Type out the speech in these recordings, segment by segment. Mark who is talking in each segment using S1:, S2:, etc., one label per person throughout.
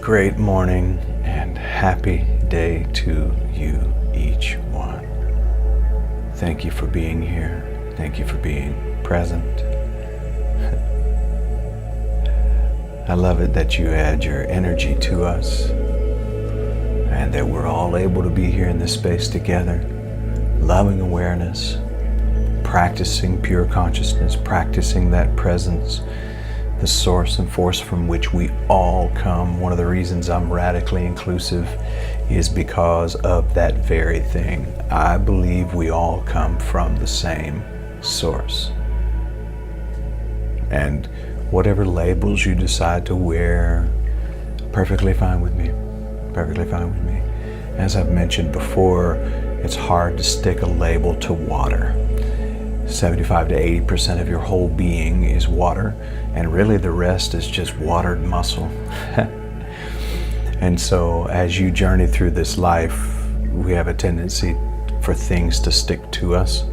S1: great morning and happy day to you, each one. Thank you for being here. Thank you for being present. I love it that you add your energy to us and that we're all able to be here in this space together, loving awareness, practicing pure consciousness, practicing that presence, the source and force from which we all come. One of the reasons I'm radically inclusive is because of that very thing. I believe we all come from the same source. And whatever labels you decide to wear, perfectly fine with me. Perfectly fine with me. As I've mentioned before, it's hard to stick a label to water. 75 to 80% of your whole being is water, and really the rest is just watered muscle. And so as you journey through this life, we have a tendency for things to stick to us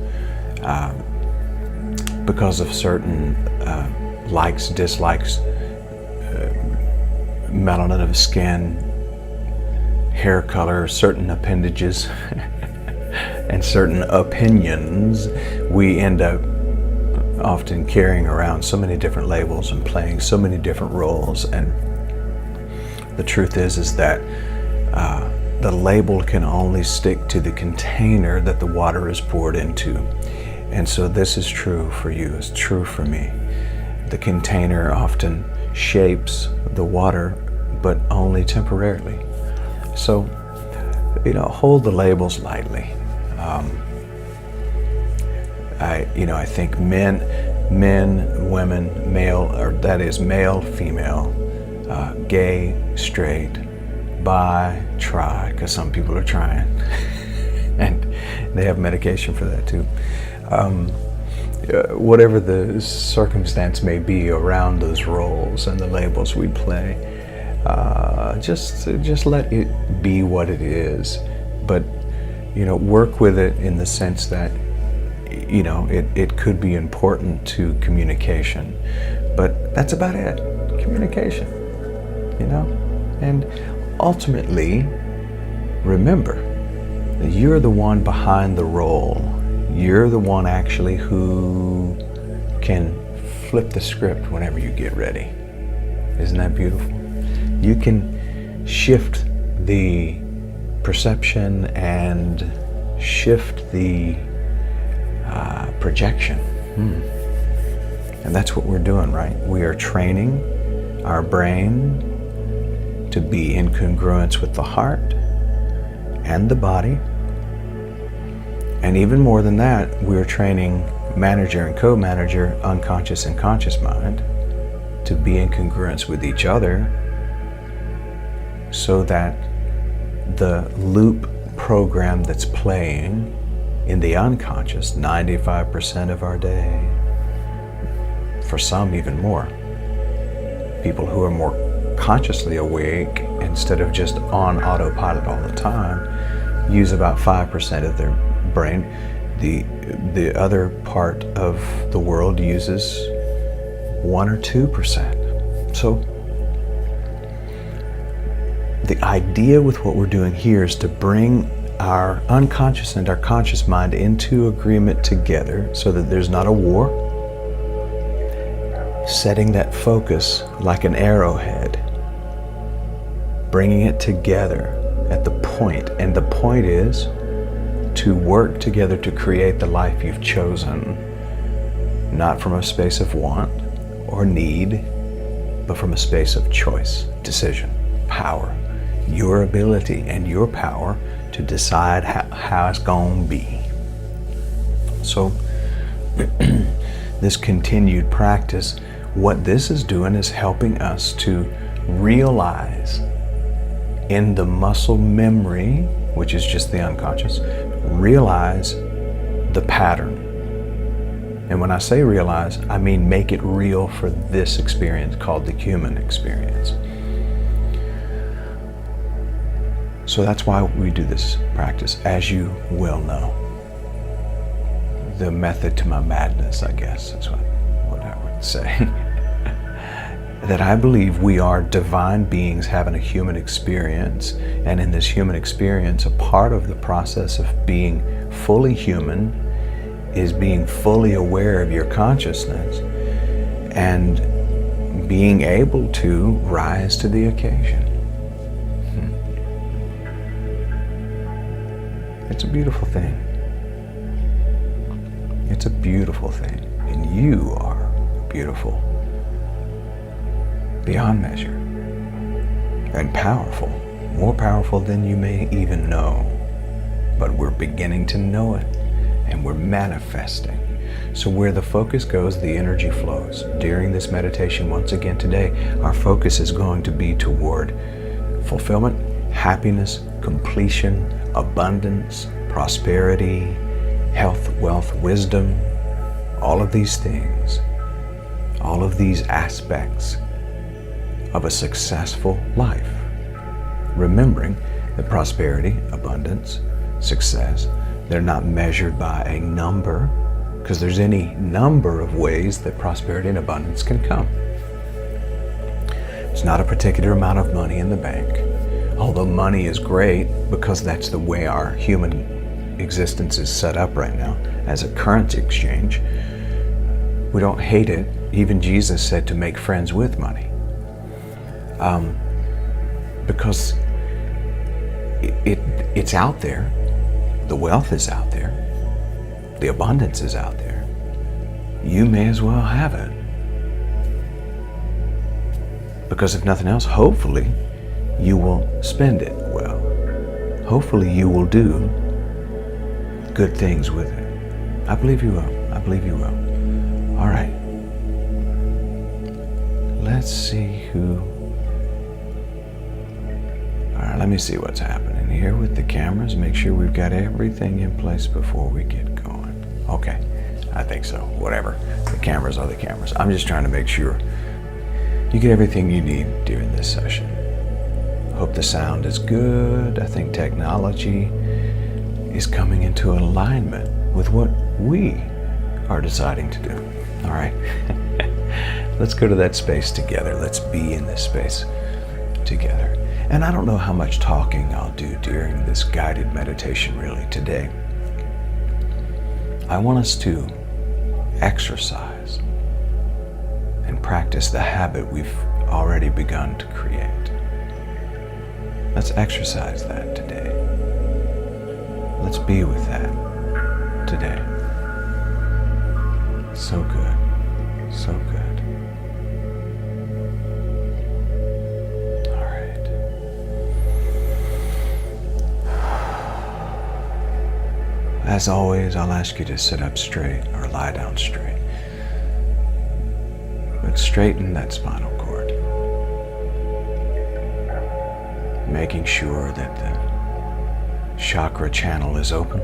S1: because of certain likes, dislikes, melanin of skin, hair color, certain appendages, and certain opinions. We end up often carrying around so many different labels and playing so many different roles. And the truth is that the label can only stick to the container that the water is poured into. And so this is true for you, it's true for me. The container often shapes the water, but only temporarily. So, hold the labels lightly. I think men, women, male, or that is male, female, gay, straight, bi, tri, because some people are trying, and they have medication for that too. Whatever the circumstance may be around those roles and the labels we play, just let it be what it is. But work with it in the sense that it could be important to communication, but that's about it. Communication, and ultimately remember that you're the one behind the role. You're the one actually who can flip the script whenever you get ready. Isn't that beautiful? You can shift the perception and shift the projection. And that's what we're doing, right? We are training our brain to be in congruence with the heart and the body. And even more than that, we're training manager and co-manager, unconscious and conscious mind, to be in congruence with each other, so that the loop program that's playing in the unconscious 95% of our day, for some even more, people who are more consciously awake instead of just on autopilot all the time, use about 5% of their brain. The other part of the world uses 1 or 2%. So the idea with what we're doing here is to bring our unconscious and our conscious mind into agreement together so that there's not a war, setting that focus like an arrowhead, bringing it together at the point. And the point is to work together to create the life you've chosen, not from a space of want or need, but from a space of choice, decision, power, your ability and your power to decide how it's gonna be. So this continued practice, what this is doing is helping us to realize in the muscle memory, which is just the unconscious, realize the pattern. And when I say realize, I mean make it real for this experience called the human experience. So that's why we do this practice, as you well know. The method to my madness, I guess, is what I would say. that I believe we are divine beings having a human experience, and in this human experience, a part of the process of being fully human is being fully aware of your consciousness and being able to rise to the occasion. It's a beautiful thing. It's a beautiful thing, and you are beautiful beyond measure, and powerful, more powerful than you may even know. But we're beginning to know it, and we're manifesting. So where the focus goes, the energy flows. During this meditation, once again today, our focus is going to be toward fulfillment, happiness, completion, abundance, prosperity, health, wealth, wisdom, all of these things, all of these aspects of a successful life. Remembering that prosperity, abundance, success, they're not measured by a number, because there's any number of ways that prosperity and abundance can come. It's not a particular amount of money in the bank, although money is great because that's the way our human existence is set up right now as a currency exchange. We don't hate it. Even Jesus said to make friends with money. Because it's out there, the wealth is out there, the abundance is out there. You may as well have it. Because if nothing else, hopefully you will spend it well. Hopefully you will do good things with it. I believe you will. I believe you will. All right. Let's see who... All right, let me see what's happening here with the cameras. Make sure we've got everything in place before we get going. Okay, I think so. Whatever. The cameras are the cameras. I'm just trying to make sure you get everything you need during this session. Hope the sound is good. I think technology is coming into alignment with what we are deciding to do. All right. Let's go to that space together. Let's be in this space together. And I don't know how much talking I'll do during this guided meditation really today. I want us to exercise and practice the habit we've already begun to create. Let's exercise that today. Let's be with that today. So good, so good. As always, I'll ask you to sit up straight or lie down straight. But straighten that spinal cord. Making sure that the chakra channel is open.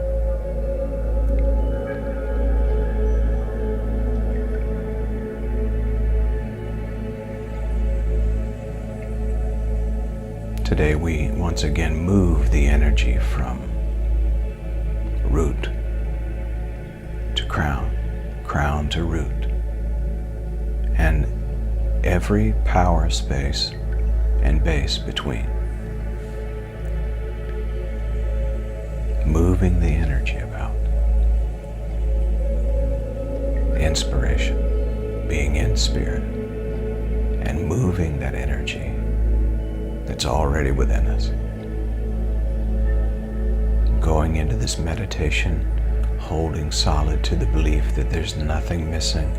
S1: Today we once again move the energy from root to crown, crown to root, and every power space and base between. Moving the energy about. Inspiration, being in spirit, and moving that energy that's already within us. Going into this meditation, holding solid to the belief that there's nothing missing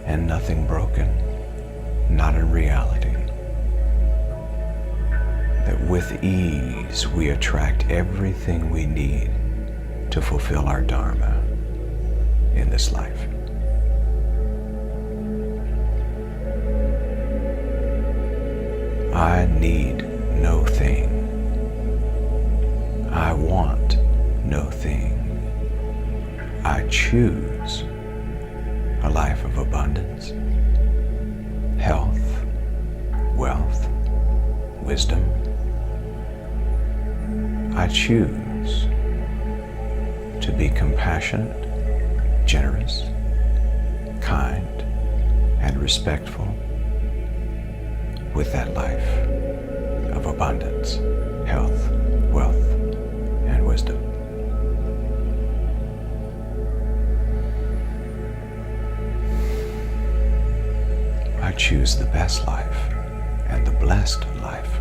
S1: and nothing broken, not in reality. That with ease we attract everything we need to fulfill our dharma in this life. I need no thing. I want no thing. I choose a life of abundance, health, wealth, wisdom. I choose to be compassionate, generous, kind, and respectful with that life of abundance, health, wealth, and wisdom. I choose the best life and the blessed life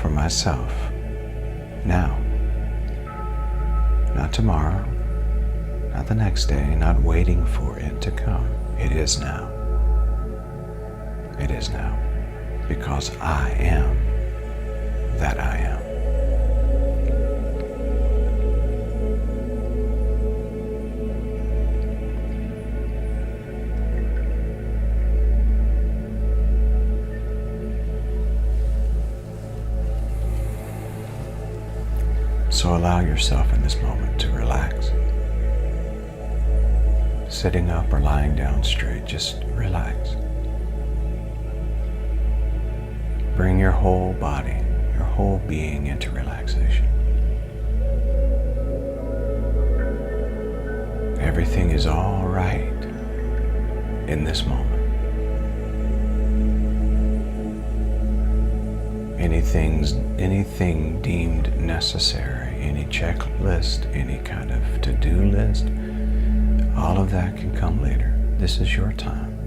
S1: for myself now. Not tomorrow, not the next day, not waiting for it to come. It is now. It is now. Because I am that I am. So allow yourself in this moment to relax. Sitting up or lying down straight, just relax. Bring your whole body, your whole being into relaxation. Everything is all right in this moment. Anything deemed necessary, any checklist, any kind of to-do list, all of that can come later. This is your time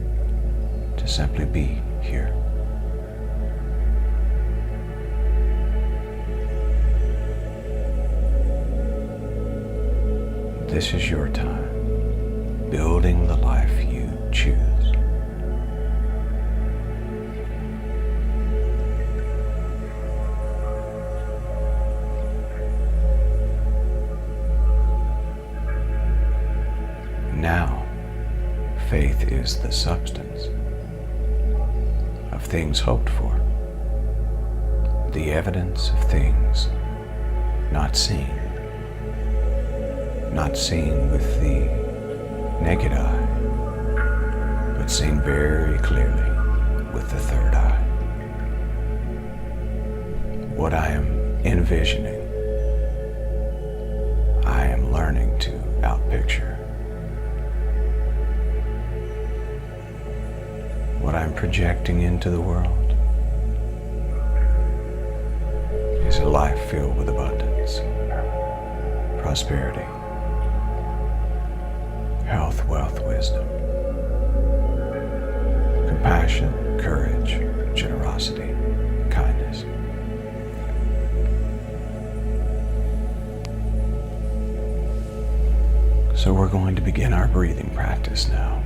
S1: to simply be here. This is your time, building the life you choose. Now, faith is the substance of things hoped for, the evidence of things not seen. Not seen with the naked eye, but seen very clearly with the third eye. What I am envisioning, I am learning to outpicture. What I'm projecting into the world is a life filled with abundance, prosperity, health, wealth, wisdom, compassion, courage, generosity, kindness. So we're going to begin our breathing practice now,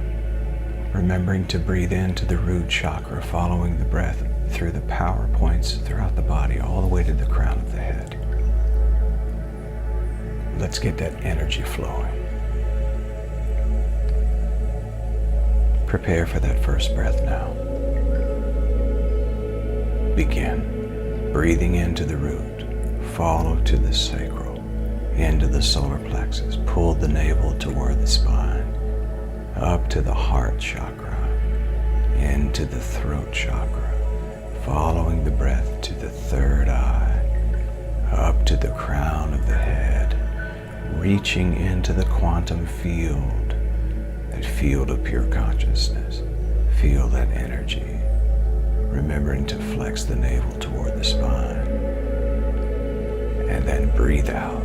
S1: remembering to breathe into the root chakra, following the breath through the power points throughout the body, all the way to the crown of the head. Let's get that energy flowing. Prepare for that first breath now. Begin. Breathing into the root, follow to the sacral, into the solar plexus, pull the navel toward the spine, up to the heart chakra, into the throat chakra, following the breath to the third eye, up to the crown of the head, reaching into the quantum field, that field of pure consciousness. Feel that energy, remembering to flex the navel toward the spine, and then breathe out.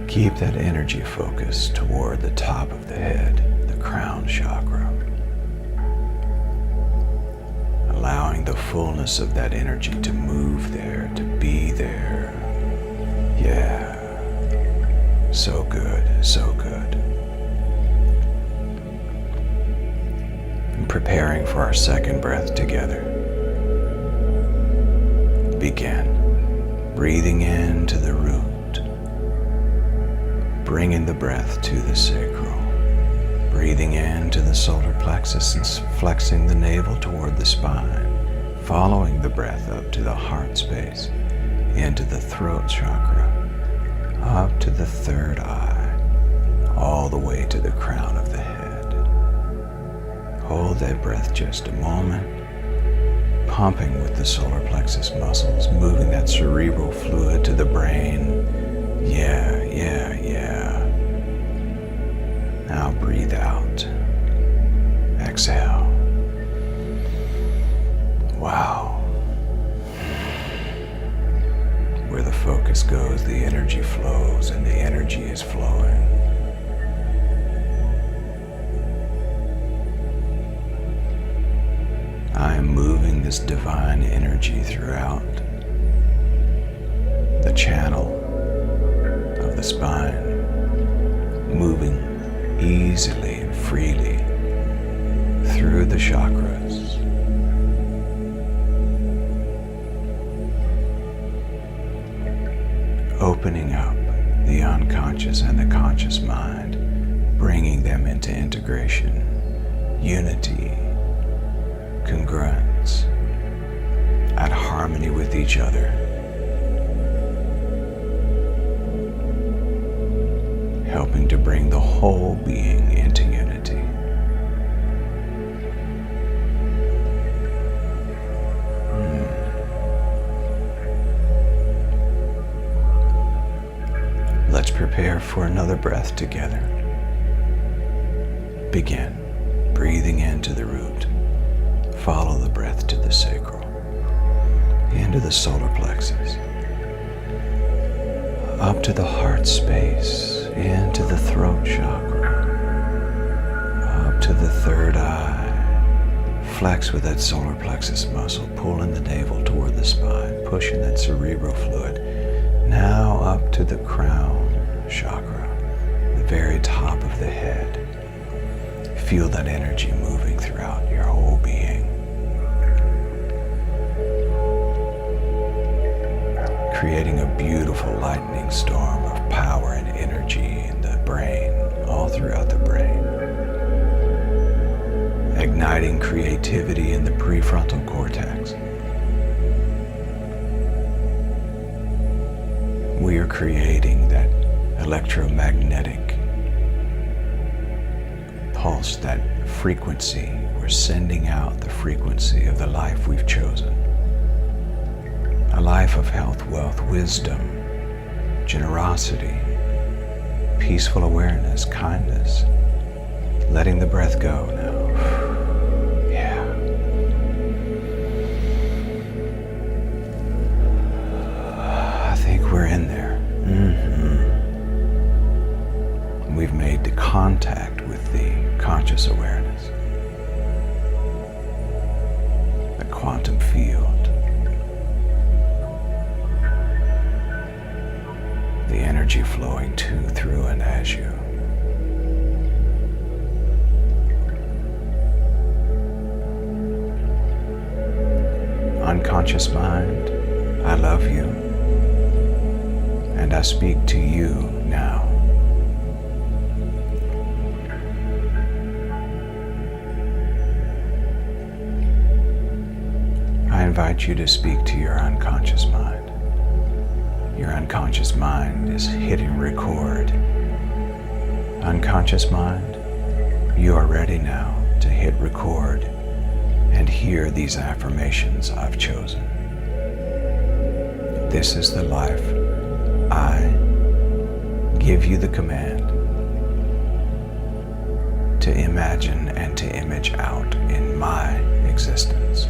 S1: Keep that energy focused toward the top of the head, the crown chakra, allowing the fullness of that energy to move there, to be there. Yeah, so good, so good. And preparing for our second breath together. Begin. Breathing into the root, bringing the breath to the sacral, breathing into the solar plexus and flexing the navel toward the spine, following the breath up to the heart space, into the throat chakra, up to the third eye, all the way to the crown of the head. Hold that breath just a moment, pumping with the solar plexus muscles, moving that cerebral fluid to the brain. Yeah. Now breathe out. Exhale. Wow. Where the focus goes, the energy flows, and the energy is flowing. I am moving this divine energy throughout the channel of the spine, moving easily and freely through the chakras. Opening up the unconscious and the conscious mind, bringing them into integration, unity, congruence, at harmony with each other. Helping to bring the whole being into unity. Let's prepare for another breath together. Begin breathing into the root. Follow the breath to the sacral, into the solar plexus, up to the heart space, into the throat chakra, up to the third eye. Flex with that solar plexus muscle, pulling the navel toward the spine, pushing that cerebral fluid. Now up to the crown chakra, the very top of the head. Feel that energy moving throughout your whole being. Creating a beautiful lightning storm of power and energy in the brain, all throughout the brain. Igniting creativity in the prefrontal cortex. We are creating that electromagnetic pulse, that frequency. We're sending out the frequency of the life we've chosen. A life of health, wealth, wisdom, generosity, peaceful awareness, kindness. Letting the breath go now. Yeah. I think we're in there. We've made the contact with the conscious awareness, the quantum field, the energy flowing to, through, and as you. Unconscious mind, I love you, and I speak to you now. I invite you to speak to your unconscious mind. Your unconscious mind is hitting record. Unconscious mind, you are ready now to hit record and hear these affirmations I've chosen. This is the life. I give you the command to imagine and to image out in my existence.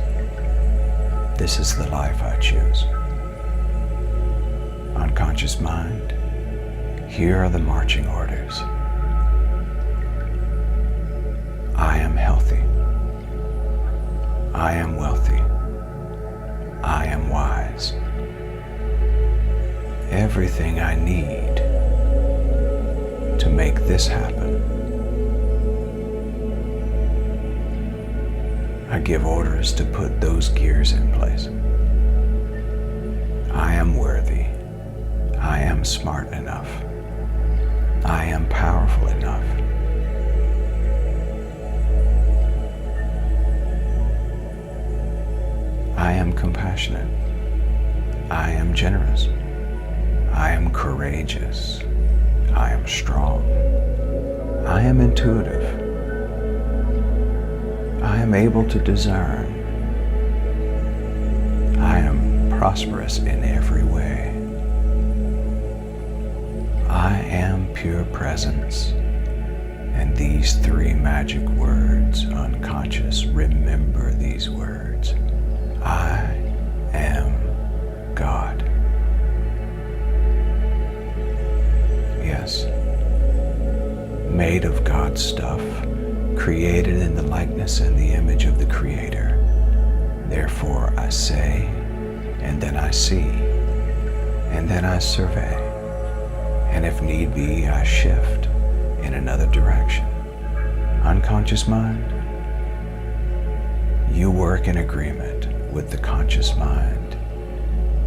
S1: This is the life I choose. Unconscious mind, here are the marching orders. I am healthy. I am wealthy. I am wise. Everything I need to make this happen, I give orders to put those gears in place. I am worthy. I am smart enough. I am powerful enough. I am compassionate. I am generous. I am courageous. I am strong. I am intuitive. I am able to discern. I am prosperous in every way. I am pure presence, And these three magic words, unconscious, remember these words. I am God. Yes. Made of God's stuff, created in the likeness and the image of the Creator. Therefore I say, and then I see, and then I survey, and if need be, I shift in another direction. Unconscious mind, you work in agreement with the conscious mind.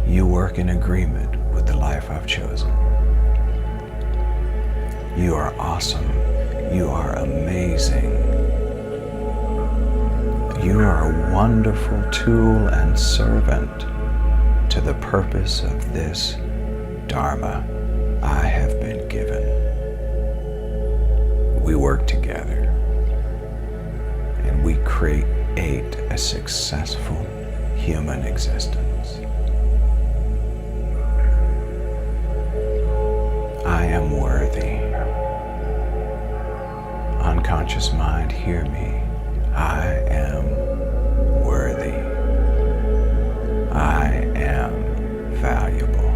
S1: You work in agreement with the life I've chosen. You are awesome. You are amazing. You are a wonderful tool and servant to the purpose of this Dharma I have been given. We work together and we create a successful human existence. I am worthy. Unconscious mind, hear me. I am worthy. I am valuable.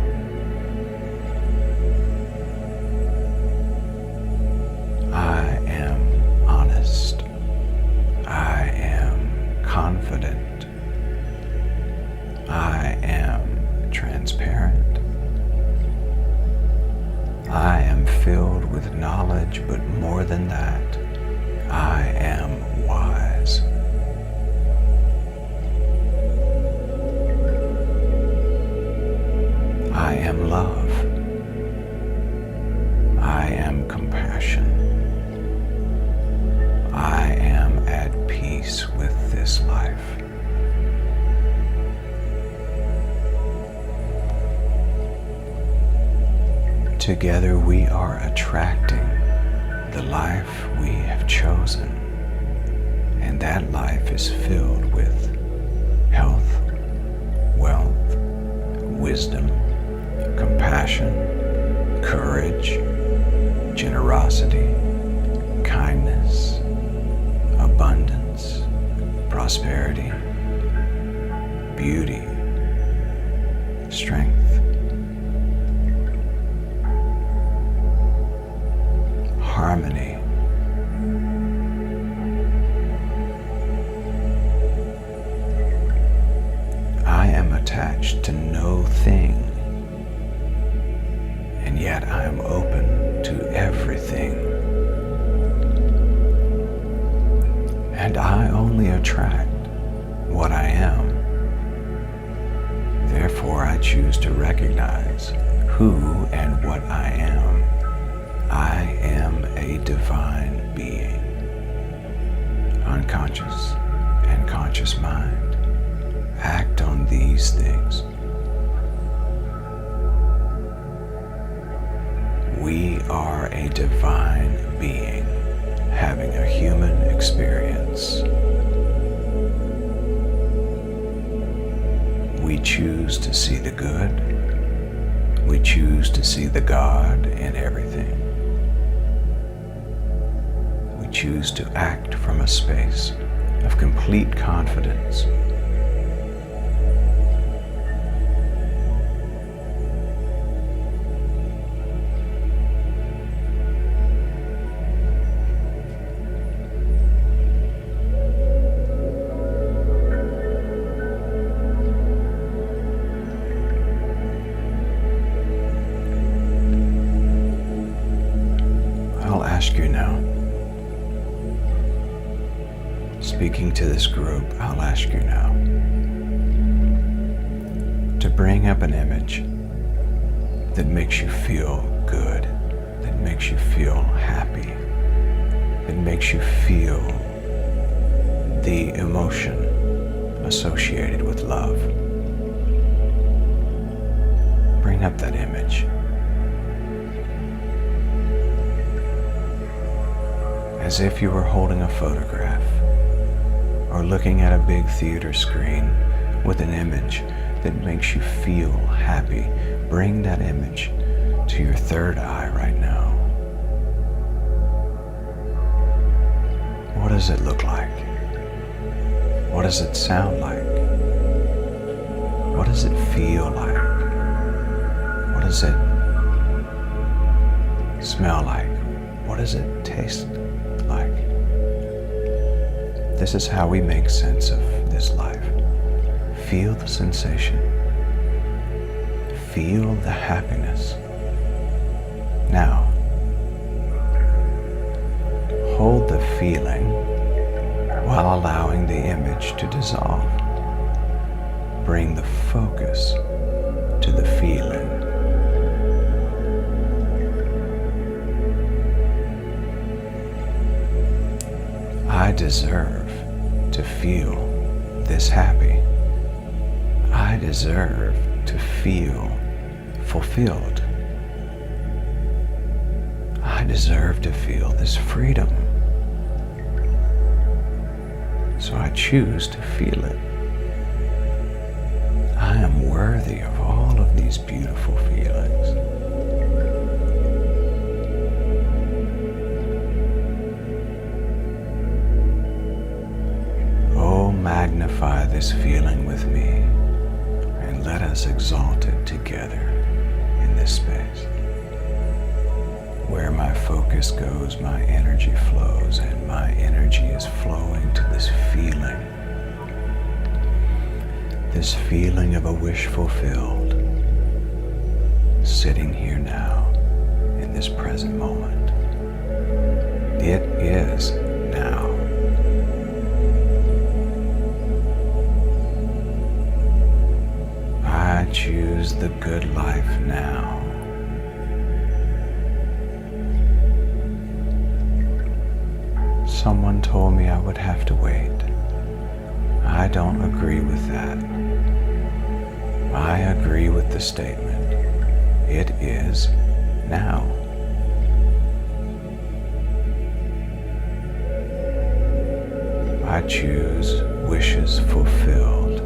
S1: I am honest. I am confident. I am transparent. I am filled with knowledge, but more than that, I am wise. I am love. I am compassion. I am at peace with this life. Together we are attracting the life we have chosen, and that life is filled with health, wealth, wisdom, compassion, courage, generosity, kindness, abundance, prosperity, beauty, strength, harmony, I am attached to no thing, and yet I am open to everything. And I only attract what I am. Therefore, I choose to recognize who and what I am. I am a divine being. Unconscious and conscious mind, act on these things. We are a divine being having a human experience. We choose to see the good. We choose to see the God in everything. We choose to act from a space of complete confidence. I'll ask you now, speaking to this group, I'll ask you now to bring up an image that makes you feel good, that makes you feel happy, that makes you feel the emotion associated with love. Bring up that image. As if you were holding a photograph or looking at a big theater screen with an image that makes you feel happy. Bring that image to your third eye right now. What does it look like? What does it sound like? What does it feel like? What does it smell like? What does it taste like? This is how we make sense of this life. Feel the sensation. Feel the happiness. Now, hold the feeling while allowing the image to dissolve. Bring the focus to the feeling. I deserve to feel this happy. I deserve to feel fulfilled. I deserve to feel this freedom. So I choose to feel it. I am worthy of all of these beautiful feelings. Oh, magnify this feeling with me and let us exalt it together in this space. Where my focus goes, my energy flows, and my energy is flowing to this feeling of a wish fulfilled, sitting here now in this present moment. It is now. I choose the good life now. Someone told me I would have to wait. I don't agree with that. I agree with the statement. It is now. I choose wishes fulfilled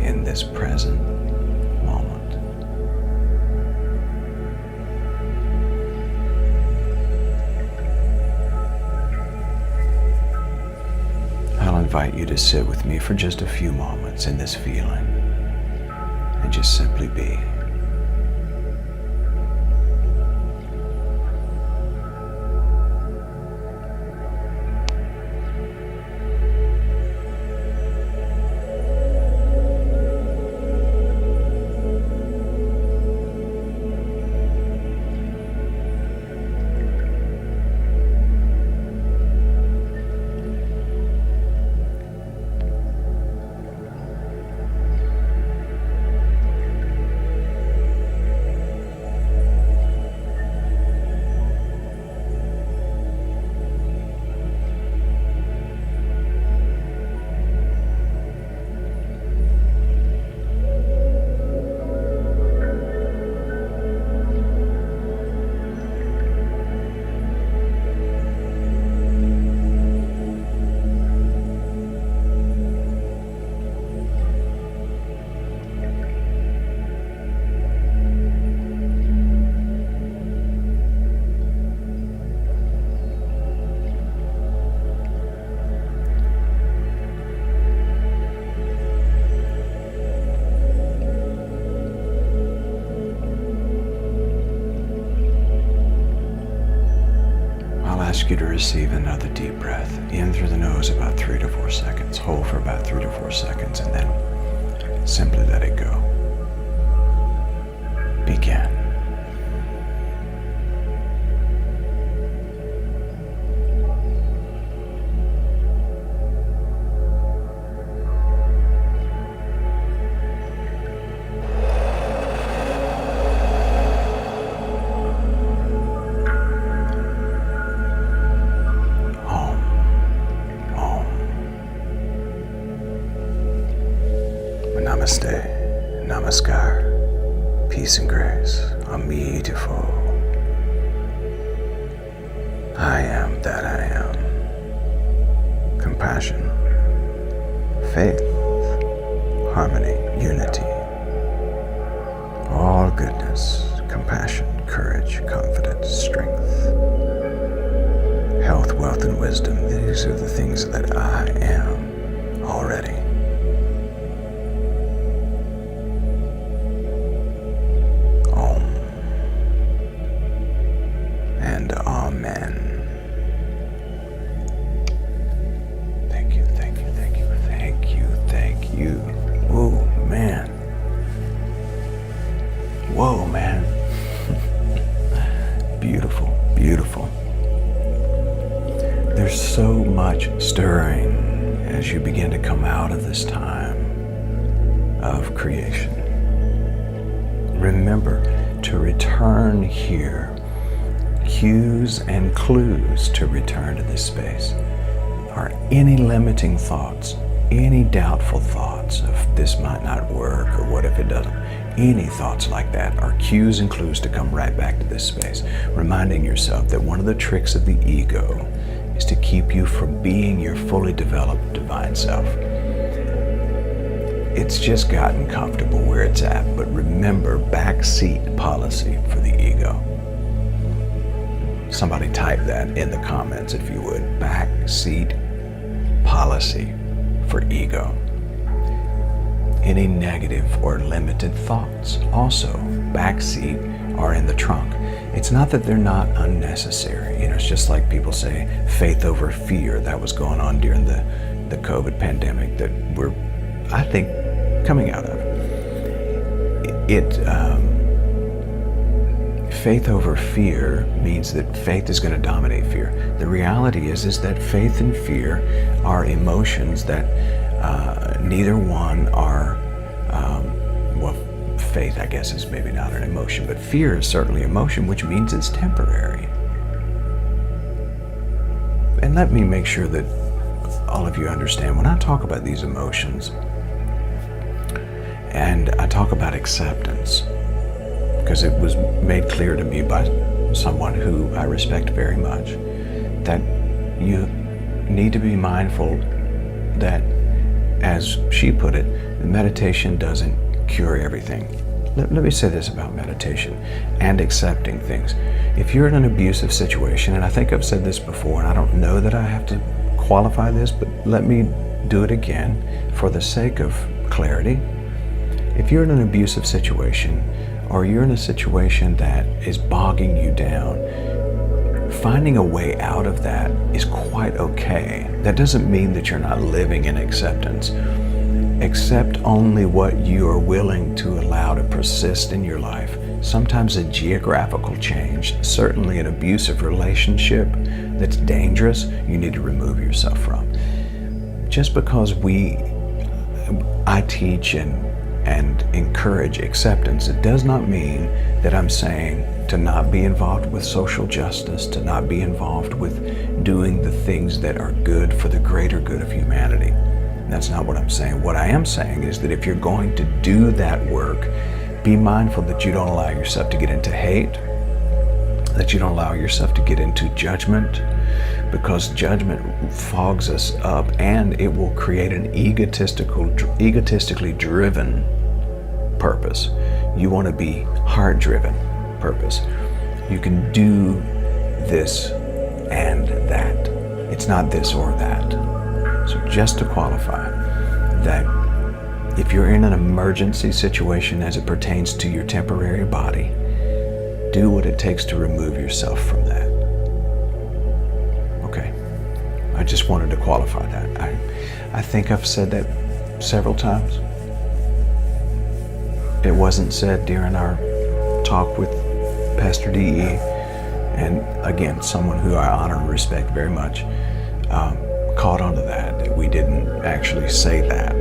S1: in this present moment. I'll invite you to sit with me for just a few moments in this feeling and just simply be. Ask you to receive another deep breath in through the nose about 3 to 4 seconds. Hold for about 3 to 4 seconds and then simply let it go. Begin. Namaste, Namaskar, peace and grace, I'm beautiful. I am that I am. Compassion, faith, harmony, unity, all goodness, compassion, courage, confidence, strength, health, wealth, and wisdom. these are the things that I am already. Om and Amen. Thank you, thank you, thank you, thank you, thank you. Whoa, man. Whoa, man. Beautiful, beautiful. There's so much stirring as you begin to come out of this time of creation. Remember to return here. Cues and clues to return to this space are any limiting thoughts, any doubtful thoughts of this might not work or what if it doesn't. Any thoughts like that are cues and clues to come right back to this space, reminding yourself that one of the tricks of the ego is to keep you from being your fully developed divine self. It's just gotten comfortable where it's at, but remember, backseat policy for the ego. Somebody type that in the comments if you would. Backseat policy for ego. Any negative or limited thoughts also backseat are in the trunk. It's not that they're not unnecessary. It's just like people say faith over fear. That was going on during the COVID pandemic that we're, I think, coming out of. Faith over fear means that faith is going to dominate fear. The reality is that faith and fear are emotions that neither one are, faith, I guess, is maybe not an emotion, but fear is certainly emotion, which means it's temporary. And let me make sure that all of you understand, when I talk about these emotions, and I talk about acceptance, because it was made clear to me by someone who I respect very much, that you need to be mindful that, as she put it, meditation doesn't cure everything. Let me say this about meditation and accepting things. If you're in an abusive situation, and I think I've said this before, and I don't know that I have to qualify this, but let me do it again for the sake of clarity. If you're in an abusive situation, or you're in a situation that is bogging you down, finding a way out of that is quite okay. That doesn't mean that you're not living in acceptance. Accept only what you are willing to allow to persist in your life. Sometimes a geographical change, certainly an abusive relationship that's dangerous, you need to remove yourself from. Just because I teach and encourage acceptance, it does not mean that I'm saying to not be involved with social justice, to not be involved with doing the things that are good for the greater good of humanity. That's not what I'm saying. What I am saying is that if you're going to do that work, be mindful that you don't allow yourself to get into hate, that you don't allow yourself to get into judgment, because judgment fogs us up and it will create an egotistically driven purpose. You want to be heart-driven purpose. You can do this and that. It's not this or that. So just to qualify that if you're in an emergency situation as it pertains to your temporary body, do what it takes to remove yourself from that. Okay. I just wanted to qualify that. I think I've said that several times. It wasn't said during our talk with Pastor D.E., and again, someone who I honor and respect very much, caught onto that we didn't actually say that.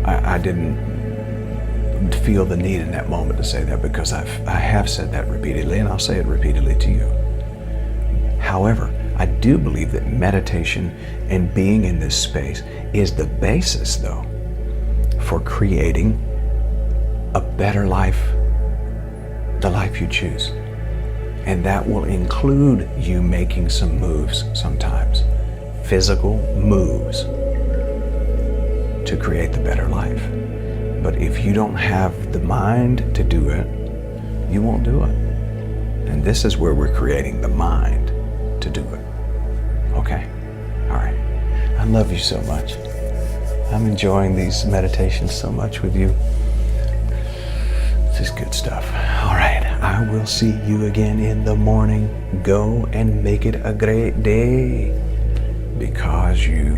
S1: I didn't feel the need in that moment to say that, because I have said that repeatedly, and I'll say it repeatedly to you. However, I do believe that meditation and being in this space is the basis, though, for creating a better life, the life you choose. And that will include you making some moves sometimes, physical moves to create the better life. But if you don't have the mind to do it, you won't do it. And this is where we're creating the mind to do it. Okay? All right. I love you so much. I'm enjoying these meditations so much with you. This is good stuff. All right. I will see you again in the morning. Go and make it a great day because you